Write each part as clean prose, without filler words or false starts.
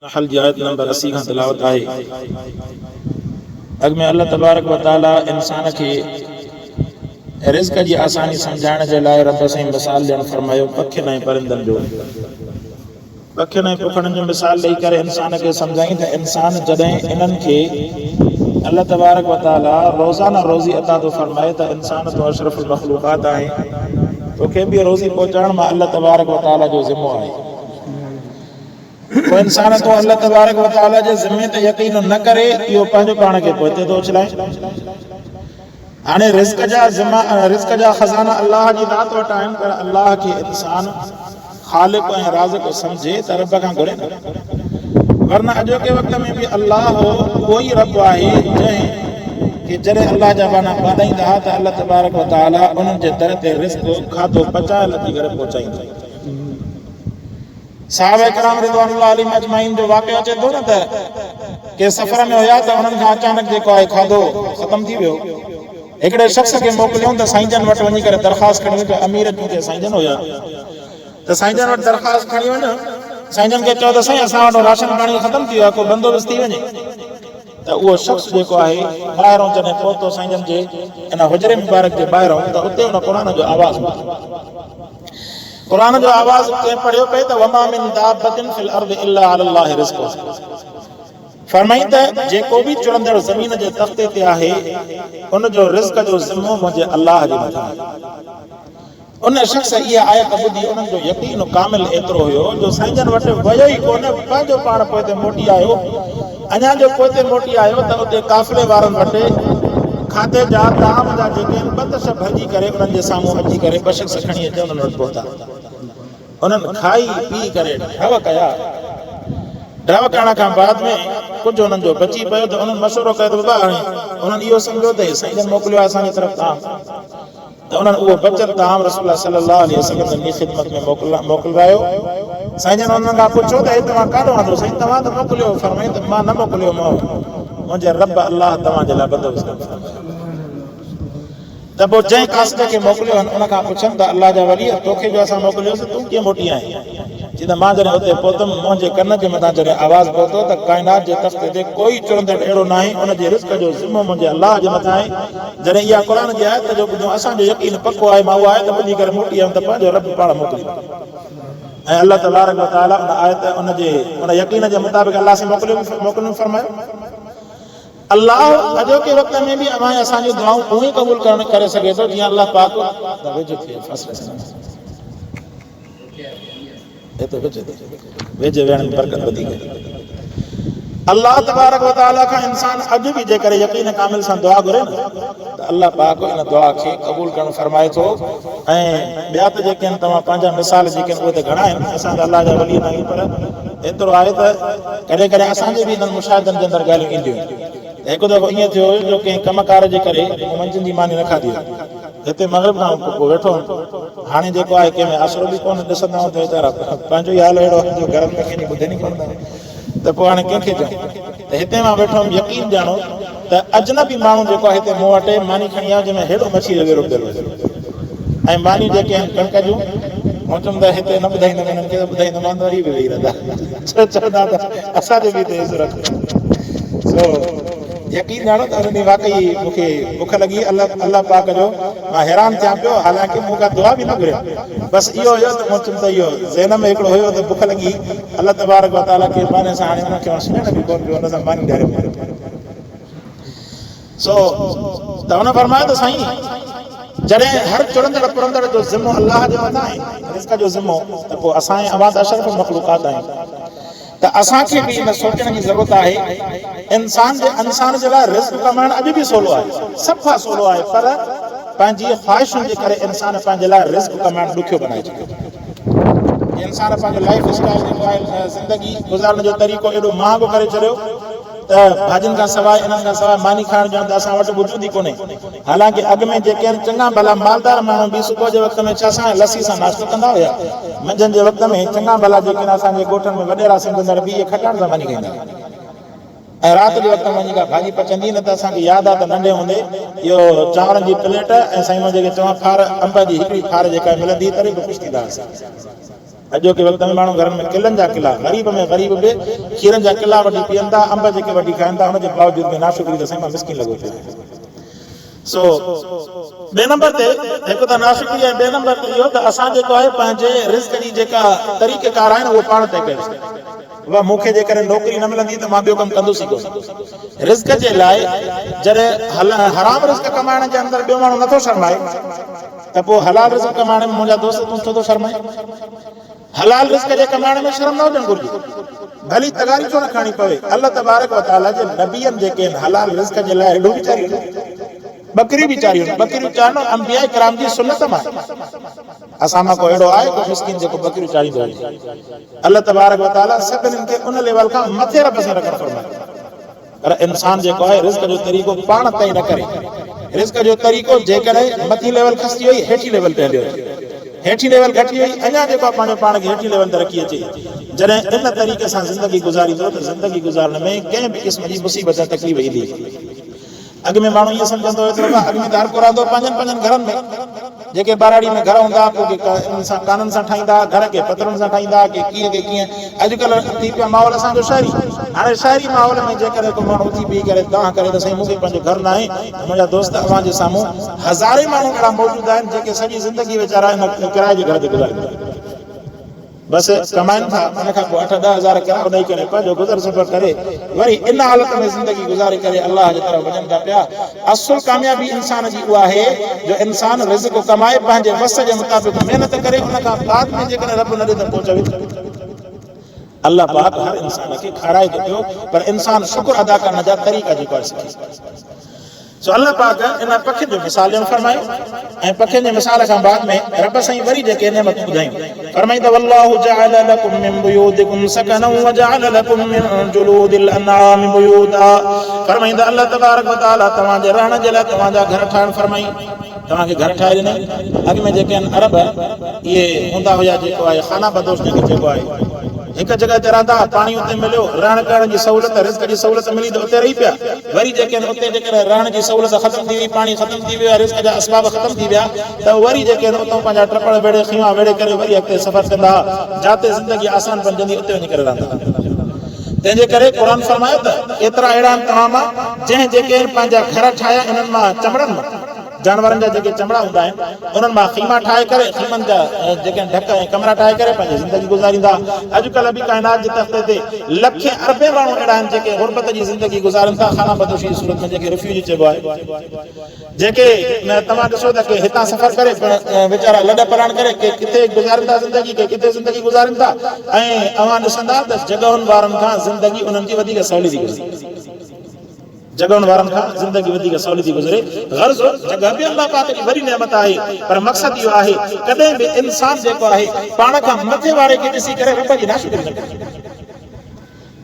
नहल जी आयत नंबर 80 खां तिलावत आहे। अॻ में अल्लाह तबारक व तआला इंसान खे रिज़्क़ जी आसानी समझाइण जे लाइ रब साईं मिसाल ॾियणु फरमायो पखियुनि ऐं परिंदनि जो। पखियुनि ऐं पुखड़नि जो मिसाल ॾेई करे इंसान खे सम्झाईं त इंसान जॾहिं इन्हनि खे अल्लाह तबारक व तआला रोज़ाना रोज़ी अता थो फरमाए त इंसान तो अशरफुल मखलूक़ात आहे, तोखे बि रोज़ी पहुचाइण मां अल्लाह तबारक व तआला जो ज़िम्मो आहे। वो इंसान तो अल्लाह तबारक व तआला जे ज़िम्मे ते यकीन न करे इहो पंहिंजो पाण खे पोइते थो उछलाए। हाणे रिज़्क़ जा खज़ाना अल्लाह जी ज़ात वटि आहिनि, पर अल्लाह खे इंसान ख़ालिक़ ऐं राज़िक़ सम्झे त रब खां घुरे न, वरना अॼोके वक़्त में बि अल्लाह उहो ई रब आहे जंहिं कि जॾहिं अल्लाह जा बाना ॿाॾाईंदा त अल्लाह तबारक व तआला उन्हनि जे दर ते रिज़्क़ खाधो पचाए लथी करे पहुचाईंदा। सहाबा किराम रिज़वानुल्लाह अलैहिम अजमाइन जो वाक़ियो अचे थो न त के सफ़र में हुया त उन्हनि खां अचानक जेको आहे खाधो ख़तम थी वियो। हिकिड़े शख़्स खे मोकिलियऊं त साईं जन वटि वञी करे दरख़्वास्त खणी वञ। अमीर जूं साईं जन हुया त साईं जन वटि दरख़्वास्त खणी वञ। साईं जन खे चयो त साईं असां वटि राशन पाणी ख़तम थी वियो आहे, को बंदोबस्त थी वञे। त उहो शख़्स जेको आहे ॿाहिरों जॾहिं पहुतो साईं जन जे इन हुजरे मुबारक जे ॿाहिरों, त उते उन क़ुरान जो आवाज़ क़ुरान जो आवाज़ कंहिं पढ़ियो पए त वमा मिन दाब्बतिन फिल अर्दि इल्ला अलल्लाहि रिज़्क़ुहा। फरमाई त जेको बि चुरंदड़ ज़मीन जे तख़्ते ते आहे उन जो रिज़्क़ जो ज़िम्मो मुंहिंजे अल्लाह जे मथां आहे। उन शख़्स इहा आयत ॿुधी उन्हनि जो यकीन कामिल एतिरो हुयो जो साईं जन वटि वियो ई कोन, पंहिंजो पाण पोइते मोटी आयो। अञा जो पोइते मोटी आयो त उते काफ़िले वारनि वटि खाधे जा ताम जा जेके बदश भरिजी करे उन्हनि जे साम्हूं अची करे ॿ शख़्स खणी अचे उन्हनि वटि पहुता। उन्हनि खाई पी करे ढव कया। ढव करण खां बाद में कुझु उन्हनि जो बची पियो त उन्हनि मशवरो कयो त बाबा हाणे उन्हनि इहो सम्झो त साईं जन मोकिलियो आहे असांजी तरफ़ ताम, त उन्हनि उहो बचियलु ताम रसूलुल्लाह सल्लल्लाहु अलैहि वसल्लम जी ख़िदमत में मोकिलायो। साईं जन उन्हनि खां पुछो त हे तव्हां काॾो आंदो? साईं तव्हां त मोकिलियो। फरमाई त मां न मोकिलियो, मुंहिंजे रब अल्लाह तव्हांजे लाइ बंदोबस्त कयो। त पोइ जंहिं कासिद खे मोकिलियो उन खां पुछनि त अल्लाह जा वली तोखे जो असां मोकिलियोसीं, तूं कीअं मोटी आहीं? चई त मां जॾहिं उते पहुतमि मुंहिंजे कन जे मथां जॾहिं आवाज़ पहुतो त काइनात जे तख़्ते ते कोई चुरंदड़ अहिड़ो न आहे, उनजे रिज़्क़ जो ज़िम्मो मुंहिंजे अल्लाह जे मथां आहे। जॾहिं इहा क़ुरान जी आयत जो ॿुधो असांजो यकीन पको आहे, मां उहा आयत ॿुधी करे मोटी आयुमि त पंहिंजो रब पाण मोकिलियो। ऐं अल्लाह तबारक व तआला उन आयत उन यकीन जे मुताबिक़ अल्लाह से मोकिलियो फरमायो। अल्लाह अॼोके वक़्त में बि असांजूं दुआऊं उहे क़बूल करे सघे थो जीअं अल्लाह पाक वेझे वेहण में बरकत वधीक। अल्लाह तबारक व तआला खां इंसान अॼु बि जेकर यकीन कामिल सां दुआ घुरे न त अल्लाह पाक इन दुआ खे क़बूल करणु फरमाए थो। ऐं ॿिया त जेके आहिनि तव्हां पंहिंजा मिसाल जेके आहिनि उहे त घणा आहिनि, असां त अल्लाह जा वली न आहियूं, पर एतिरो आहे त कॾहिं कॾहिं असांजे बि इन्हनि मुशाहिदनि जे अंदरि ॻाल्हियूं ईंदियूं आहिनि। हिकु दफ़ो ईअं थियो जो कंहिं कमकार जे करे मंझंदि जी मानी न खाधी, हिते मग़रिब खां पोइ वेठो हुउमि। हाणे जेको आहे कंहिंमें आसिरो बि कोन ॾिसंदा आहियूं त वीचारा पंहिंजो ई हाल अहिड़ो आहे जो घर में कंहिंजी ॿुधे न कोन था, त पोइ हाणे कंहिंखे चऊं। त हिते मां वेठो हुउमि, यकीन ॼाणो त अजनबी माण्हू जेको आहे हिते मूं वटि मानी खणी आयो जंहिंमें हेॾो मच्छी जो पियल हुयो। ऐं मानियूं जेके आहिनि कणिक जूं, मां चयुमि त हिते न ॿुधाईंदुमि, हिननि खे ॿुधाईंदुमि त वरी बि वेही रहंदा, चवंदा त असांजो बि हिते इज़त रखो। यकीन ॼाणो त उन ॾींहुं वाक़ई मूंखे बुख लॻी अल्लाह पाक जो, मां हैरान थियां पियो। हालांकि मूंखां दुआ बि न घुरियो, बसि इहो हुयो त मां चयुमि त इहो ज़हन में हिकिड़ो हुयो त बुख लॻी अल्लाह तबारक व तआला खे बाने सां हाणे हुनखे सुञाण बि कोन पियो, हुन सां मानी ॾियारे सो त हुन फरमायो त साईं जॾहिं हर चुरंदड़ पुरंदड़ जो ज़िम्मो अल्लाह जे मथां आहे, रिज़्क़ जो ज़िम्मो, त पोइ असांजे अवाज़ अशरफ मख़लूक़ात आहिनि। त असांखे बि इन सोचण जी ज़रूरत आहे इंसान जे लाइ रिज़्क़ कमाइणु अॼु बि सवलो आहे, सफ़ा सवलो आहे, पर पंहिंजी ख़्वाहिशुनि जे करे इंसान पंहिंजे लाइ रिज़्क़ कमाइणु ॾुखियो बनाए छॾियो। इंसान पंहिंजो लाइफ स्टाइल जेको आहे ज़िंदगी गुज़ारण जो तरीक़ो एॾो महांगो करे छॾियो त भाॼियुनि खां सवाइ इन्हनि खां सवाइ मानी खाइण जो त असां वटि वजूद ई कोन्हे। हालांकि अॻु में जेके आहिनि चङा भला मालदार माण्हू बि सुबुह जे वक़्त में छा सां लस्सी सां नाश्तो कंदा हुया, मंझंदि जे वक़्त में चङा भला जेके आहिनि असांजे ॻोठनि में वॾेरा सिंधंदड़ बि इहे खटाइण सां मानी खाईंदा हुआ। ऐं राति जे वक़्त में वञी का भाॼी पचंदी न त असांखे यादि आहे त नंढे हूंदे इहो चांवरनि जी प्लेट ऐं साईं जेके चवां फार अंब जी हिकिड़ी फार जेका मिलंदी तॾहिं बि ख़ुशि थींदा हुआसीं। अॼो के वक़्त में माण्हू घर में किलनि जा किला, ग़रीब में ग़रीब बि खीरनि जा किला वठी पीअनि था, अंब जेके वठी खाइनि था, हुनजे बावजूद में नाशुक्री त साईं मां मिसकिन लॻो पियो। सो ॿिए नंबर ते हिकु त नाशुक्री ऐं ॿिए नंबर ते इहो त असां जेको आहे पंहिंजे रिस्क जी जेका तरीक़ेकार आहे न उहो पाण तइ कयोसीं। वाह मूंखे जेकॾहिं नौकिरी न मिलंदी त मां ॿियो कमु कंदुसि ई कोन। रिस्क जे लाइ जॾहिं हराम रिस्क कमाइण जे अंदरि ॿियो माण्हू नथो शर्माए त पोइ हलाल रिस्क कमाइण में मुंहिंजा दोस्त तूं छो थो शर्माए? हलाल रिस्क जे कमाइण में शर्म न हुजणु घुरिजे, भली तगारी छो न खणी पवे। अल्लाह तबारक व तआला जे नबीअनि जेके हलाल रिस्क जे लाइ हेॾो वीचारियूं, बकरी वीचारियूं, बकरियूं चाढ़नो अंबिया किराम जी सुन्नत मां। असां मां को अहिड़ो आहे को मिस्किन जेको बकरियूं चाढ़ींदो आहे? अल्लाह तबारक व तआला सभिनीनि खे उन लेवल खां मथे रब सां रखणु फरमाए। पर इंसान जेको आहे रिस्क जो तरीक़ो पाण तइ न करे, रिस्क जो तरीक़ो जेकॾहिं मथी लेवल खसी वई हेठी लेवल ते हलियो, हेठी लेवल घटी वई अञा जेको आहे पंहिंजो पाण खे हेठी लेवल ते रखी अचे। जॾहिं इन तरीक़े सां ज़िंदगी गुज़ारींदो त ज़िंदगी गुज़ारण में कंहिं बि क़िस्म जी मुसीबत तकलीफ़ ईंदी। अॻु में माण्हू ईअं सम्झंदो हुयो त अॻु में त हर को रहंदो पंहिंजनि घरनि में, जेके बाराड़ी में घर हूंदा पोइ काननि सां ठाहींदा, घर के पथरनि सां ठाहींदा, के कीअं। अॼुकल्ह थी पियो माहौल असांजो शहरी। हाणे शहरी माहौल में जेकॾहिं को माण्हू उथी बीह करे तव्हां करे त साईं मूंखे पंहिंजो घर न आहे, मुंहिंजा दोस्त अवां जे साम्हूं हज़ारे माण्हू अहिड़ा मौजूद आहिनि जेके सॼी ज़िंदगी वीचारा हिन किराए जे घर ते गुज़ारींदा, बसि कमाइनि था, हुन खां पोइ 8-10 हज़ार किरायो ॾेई करे पंहिंजो गुज़र सफ़र करे वरी इन हालत में ज़िंदगी गुज़ारे करे अलाह जे तरफ़ वञनि था पिया। असुल कामयाबी इंसान जी उहा आहे जो इंसान रिज़्क़ कमाए पंहिंजे वस जे मुताबिक़ महिनत करे, उन खां बाद में जेकॾहिं रब न ॾे त पोइ चवे अल्लाह पाक हर इंसान खे खाराए थो पियो, पर इंसान शुक्र अदा करण जा तरीक़ा जेको आहे सिखे। सो अल्लाह पाक इन पखियुनि जो मिसाल ॾियणु फरमायो ऐं पखियुनि जे मिसाल खां बाद में रब साईं वरी जेके नेमतूं ॿुधायूं फरमाईंदा वल्लाहु जअल लकुम मिन बुयूतिकुम सकनन व जअल लकुम मिन जुलूदिल अनआम बुयूता। फरमाईंदा अल्लाह तबारक व तआला तव्हांजे रहण जे लाइ तव्हांजा घर ठाहिणु फरमाई, तव्हांखे घर ठाहे ॾिनई। अॻु में जेके आहिनि अरब इहे हूंदा हुया जेको आहे खाना बदोश जेको आहे हिकु जॻह ते रहंदा, पाणी उते मिलियो, रहण करण जी सहूलियत रिस्क जी सहूलियत मिली त उते रही पिया। वरी जेके आहिनि उते जेकॾहिं रहण जी सहूलियत ख़तमु थी वई, पाणी ख़तमु थी वियो, रिस्क जा असबाब ख़तमु थी विया त वरी जेके आहिनि उतां पंहिंजा टपड़ वेड़े खीमा वेड़े करे वरी अॻिते सफ़र कंदा, जाते ज़िंदगी आसान बणजंदी उते वञी करे रहंदा। तंहिंजे करे क़ुर फरमायो त एतिरा अहिड़ा आहिनि तव्हां मां जंहिं जेके पंहिंजा घर ठाहिया इन्हनि मां चमड़नि मां, जानवरनि जा जेके चमड़ा हूंदा आहिनि उन्हनि मां खीमा ठाहे करे, खीमनि जा जेके ढक ऐं कमरा ठाहे करे पंहिंजी ज़िंदगी गुज़ारींदा। अॼुकल्ह बि काइनात जे तख़्ते ते लखे अरबे माण्हू अहिड़ा आहिनि जेके गुरबत जी ज़िंदगी गुज़ारनि था, खाना बदोशी जी सूरत में जेके रिफ्यूजी चइबो आहे, जेके तव्हां ॾिसो त के हितां सफ़र करे वीचारा लॾ पलाण करे के किथे गुज़ारनि था ज़िंदगी, के किथे ज़िंदगी गुज़ारनि था ऐं अवां ॾिसंदा त जॻहुनि वारनि खां ज़िंदगी उन्हनि जी वधीक सवली थी गुज़रे, जॻहुनि वारनि खां ज़िंदगी वधीक सवली थी गुज़रे। गर्ज़ जॻह बि अल्लाह पाक जी वॾी नेमत आहे, पर मक़सदु इहो आहे कॾहिं बि इंसान जेको आहे पाण खां मथे वारे खे ॾिसी करे रब जी नाशुक्री न करे।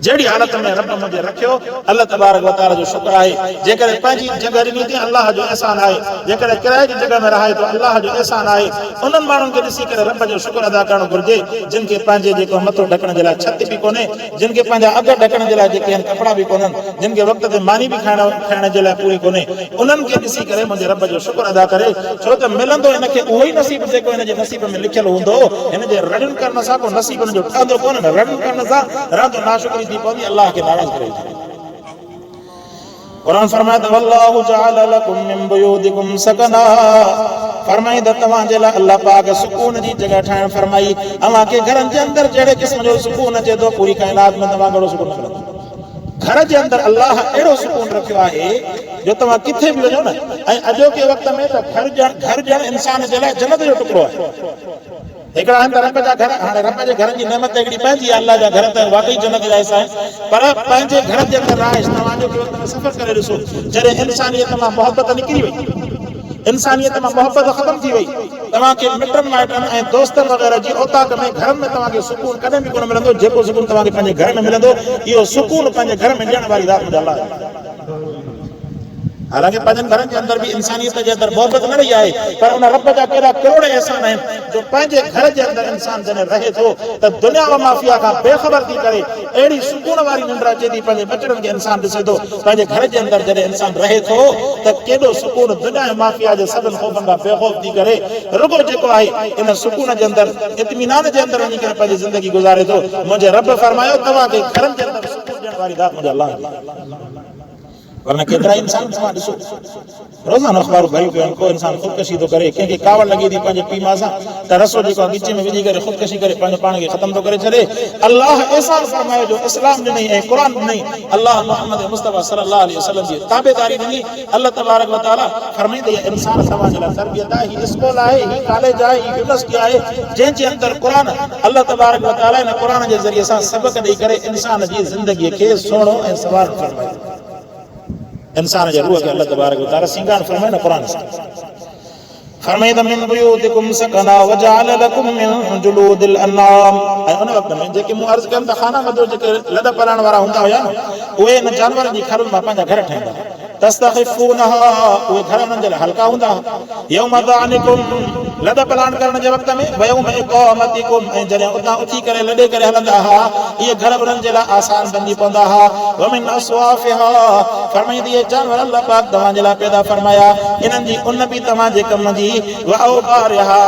जहिड़ी हालत में रब मुंहिंजे रखियो अल्लाह तबारक व तआला जो शुक्र आहे। जेकॾहिं पंहिंजी जॻह ॾिनी थी अल्लाह जो अहसान आहे, जेकॾहिं किराए जी जॻह में रहे तो अल्लाह जो अहसान आहे। उन्हनि माण्हुनि खे ॾिसी करे रब जो शुक्र अदा करणु घुरिजे जिन खे पंहिंजे जेको मथो ढकण जे लाइ छित बि कोन्हे, जिन खे पंहिंजा अघ ढकण जे लाइ जेके आहिनि कपिड़ा बि कोन्हनि, जिन खे वक़्त ते मानी बि खाइण जे लाइ पूरी कोन्हे, उन्हनि खे ॾिसी करे मुंहिंजे रब जो शुक्र अदा करे, छो त मिलंदो हिनखे उहो ई नसीब जेको हिन जे नसीब में लिखियलु हूंदो। हिन जे रड़ियुनि करण सां को नसीब हिन जो ठहंदो कोन, रड़ियुनि करण सां रहंदो नाशुक्री थी पवंदी, अल्लाह खे नाराज़ करे। क़ुरान फरमाए वल्लाहु जअल लकुम मिन बुयूतिकुम सकना। फरमाई त तव्हांजे लाइ अल्लाह पाक सुकून जी जॻह ठाहिण फरमाई। अव्हां खे घरनि जे अंदरि जहिड़े क़िस्म जो सुकून अचे थो पूरी काइनात में तव्हां घणो सुकून मिलंदो। घर जे अंदरि अल्लाह अहिड़ो सुकून रखियो आहे जो तव्हां किथे बि वञो न, ऐं अॼोके वक़्त में त घर ॼण इंसान जे लाइ जन्नत जो टुकड़ो आहे। हिकिड़ा आहिनि त रब जा घर, हाणे रब जे घरनि जी नेमत हिकिड़ी पंहिंजी आहे, अल्लाह जा घर त वाक़ई जन्नत जा हिसा आहिनि, पर पंहिंजे घर जे अंदरि रहाइश तव्हांजो के वक़्त में सफ़र करे ॾिसो, जॾहिं इंसानियत मां मोहबत निकिरी वई, इंसानियत मां मोहबत ख़तम थी वई, तव्हांखे मिटनि माइटनि ऐं दोस्तनि वग़ैरह जी औताक में घरनि में तव्हांखे सुकून कॾहिं बि कोन मिलंदो। जेको सुकून तव्हांखे पंहिंजे घर में मिलंदो, इहो सुकून पंहिंजे घर में ॾियण वारी ज़ात मुंहिंजा अल्लाह। क़ुरान फरमाए वल्लाहु जअल लकुम मिन बुयूतिकुम सकना। फरमाईंदा अल्लाह पाक सुकून जी जॻह ठाहिण फरमाई। अव्हां खे घरनि जे अंदरि जहिड़े क़िस्म जो सुकून अचे थो पूरी काइनात में तव्हां घणो सुकून मिलंदो। हालांकि पंहिंजनि घरनि जे अंदर भी इंसानियत जे अंदर मोहब्बत न रही आहे, पर उन रब जा केड़ा करोड़ एहसान आहिनि जो पंहिंजे घर जे अंदर इंसान जॾहिं रहे थो त दुनिया व माफिया खां बेखबर थी करे अहिड़ी सुकून वारी निंड अचे थी। पंहिंजे बचड़नि खे इंसान ॾिसे थो पंहिंजे घर जे अंदर जॾहिं इंसान रहे थो त केॾो सुकून दुनिया ऐं माफिया जे सभिनि ख़ौफ़नि खां बेखौफ़ थी करे रुगो जेको आहे इन सुकून जे अंदर इत्मीनान जे अंदर वञी करे पंहिंजी ज़िंदगी गुज़ारे थो। मुंहिंजे रब फरमायो तव्हांखे घरनि जे अंदर सुकून ॾियण वारी ज़ात मुंहिंजे अल्लाह जी। वरना केतिरा इंसान तव्हां ॾिसो रोज़ानो अख़बारूं भरी पियूं आहिनि, को इंसान ख़ुदकशी थो करे, कंहिंखे कावड़ लॻी थी पंहिंजे पीउ मां सां त रसो जेको आहे गिचे में विझी करे ख़ुदकशी करे पंहिंजे पाण खे ख़तम थो करे छॾे। अल्लाह एहसान फरमायो जो इस्लाम ॾिनई ऐं क़ुर ॾिनई, अल्लाह मुहम्मद मुस्तफ़ा सल्लल्लाहु अलैहि वसल्लम जी ताबेदारी ॾिनी। अल्लाह तबारक व तआला फरमाईंदे इंसान तव्हांजे लाइ तरबियत आहे, ही स्कूल आहे, ही कॉलेज आहे, ही यूनिवर्सिटी आहे जंहिंजे अंदर क़ुर अल्लाह तबारक व तआला इन क़ुर जे ज़रिए सां सबक़ ॾेई करे इंसान जी ज़िंदगीअ खे सुहिणो ऐं सवार फरमाए। इंसान जे रूह खे अल्लाह तबारक व तआला सिंगार फरमाए न क़ुर सां। फरमाईंदा मिन बुयूतिकुम सकना वजअल लकुम मिन जुलूदिल अनआम। ऐं उन वक़्त में जेके मूं अर्ज़ कयमि त खाना मदो जेके लॾ पलाइण वारा हूंदा हुया न उहे इन जानवरनि जी खरुनि मां पंहिंजा घर ठाहींदा। तस्तखिफूनहा उहे घर उन्हनि जे लाइ हल्का हूंदा। यौम ज़ानिकुम लॾ पलाण करण जे वक़्त में वयौम इक़ामतिकुम ऐं जॾहिं उतां उथी करे लॾे करे हलंदा हुआ इहे घर उन्हनि जे लाइ आसान बनी पवंदा हुआ। वमिन अस्वाफिहा फरमाईंदी इहे जानवर अल्लाह पाक तव्हांजे लाइ पैदा फरमाया, इन्हनि जी उन बि तव्हांजे कम जी वअौबारिहा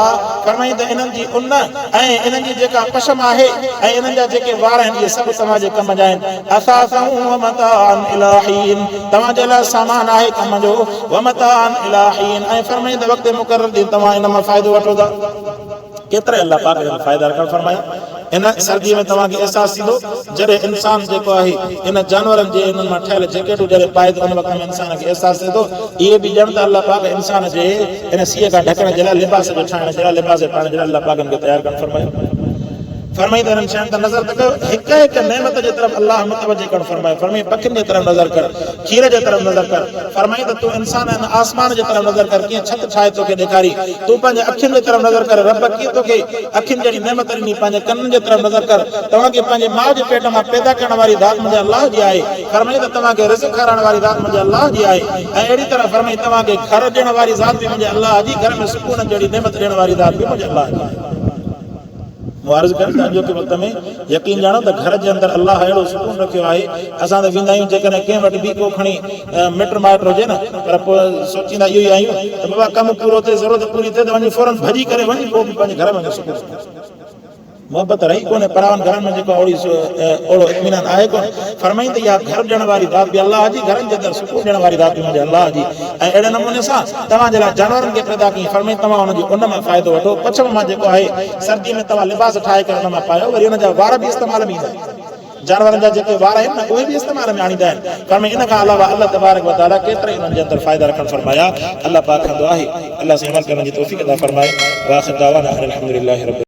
फरमाईंदा इन्हनि जी उन ऐं इन्हनि जी जेका पशम आहे ऐं इन्हनि जा जेके वार आहिनि इहे सभु तव्हांजे कम जा आहिनि। असासन व मताअन इला हीन तव्हांजे लाइ सामान आहे कम जो, व मताअन इला हीन ऐं फरमाईंदा वक़्त मुक़रर ॾींहुं तव्हां इन मां फ़ाइदो वठो था। केतिरा अल्लाह पाक इन फ़ाइदा रखण फरमाया। इन सर्दीअ में तव्हांखे अहसासु थींदो जॾहिं इंसान जेको आहे इन जानवरनि जे इन्हनि मां ठहियल जैकेटूं जॾहिं पाए थो उन वक़्त में इंसान खे अहसासु थिए थो इहे बि ॼण त अल्लाह पाक इंसान जे इन सीअ खां ढकण जे लाइ लिबास जो ठाहिण जे लाइ लिबास पाइण जे लाइ अल्लाह पाक खे तयारु करणु फरमायो। फरमाईंदा इन्हनि शयुनि ते नज़र त कयो, हिक हिक नेमत जे तरफ़ अल्लाह मुतवजह करणु फरमायो। फरमाई पखियुनि जे तरफ़ नज़र कर, खीर जे तरफ़ नज़र कर। फरमाई त तूं इंसान इन आसमान जे तरफ़ नज़र कर, कीअं छित ठाहे तोखे ॾेखारी। तूं पंहिंजे अखियुनि जे तरफ़ नज़र कर, रब कीअं तोखे अखियुनि जहिड़ी नेमत ॾिनी। पंहिंजे कननि जे तरफ़ नज़र कर, तव्हांखे पंहिंजे माउ जे पेट मां पैदा करण वारी ज़ात मुंहिंजे अल्लाह जी आहे। फरमाई त तव्हांखे रिज़्क़ खाराइण वारी ज़ात मुंहिंजे अल्लाह जी आहे। ऐं अहिड़ी तरह फरमाई तव्हांखे घर ॾियण वारी ज़ात बि मुंहिंजे अल्लाह जी, घर में सुकून जहिड़ी नेमत ॾियण वारी ज़ात बि मुंहिंजे अल्लाह जी आहे। अर्ज़ कनि था जो कि वक़्त में यकीन ॼाणो त घर जे अंदरि अल्लाह अहिड़ो सुकून रखियो आहे। असां त वेंदा आहियूं जेकॾहिं कंहिं वटि बि को खणी मिट माइट हुजे न पर पोइ सोचींदा इहो ई आहियूं त बाबा कमु पूरो थिए ज़रूरत पूरी थिए त वञी फौरन भॼी करे वञी पोइ बि पंहिंजे घर में सुकून मोहब्बत रही कोन्हे। परावनि घरनि में जेको ओड़ो इत्मीनान आहे कोन। फरमाई त इहा घर ॾियण वारी ज़ात बि अल्लाह जी, घरनि जे अंदरि सुकून ॾियण वारी ज़ात बि मुंहिंजे अल्लाह जी। ऐं अहिड़े नमूने सां तव्हांजे लाइ जानवरनि खे पैदा कई। फरमाई तव्हां हुनजी उन मां फ़ाइदो वठो। पछम मां जेको आहे सर्दी में तव्हां लिबास ठाहे करे हुन मां पायो, वरी हुन जा वार बि इस्तेमाल में ईंदा आहिनि। जानवरनि जा जेके वार आहिनि न उहे बि इस्तेमाल में आणींदा आहिनि। फरमाई इन खां अलावा अल्लाह तबारक व तआला केतिरा ई हुननि जे अंदरि फ़ाइदा रखणु फरमाया। अल्लाह पाक खां दुआ आहे अल्लाह से अमल करण जी तौफ़ीक़ अता फरमाए। व आख़िर दावाना अनिल हम्दुलिल्लाहि रब्बिल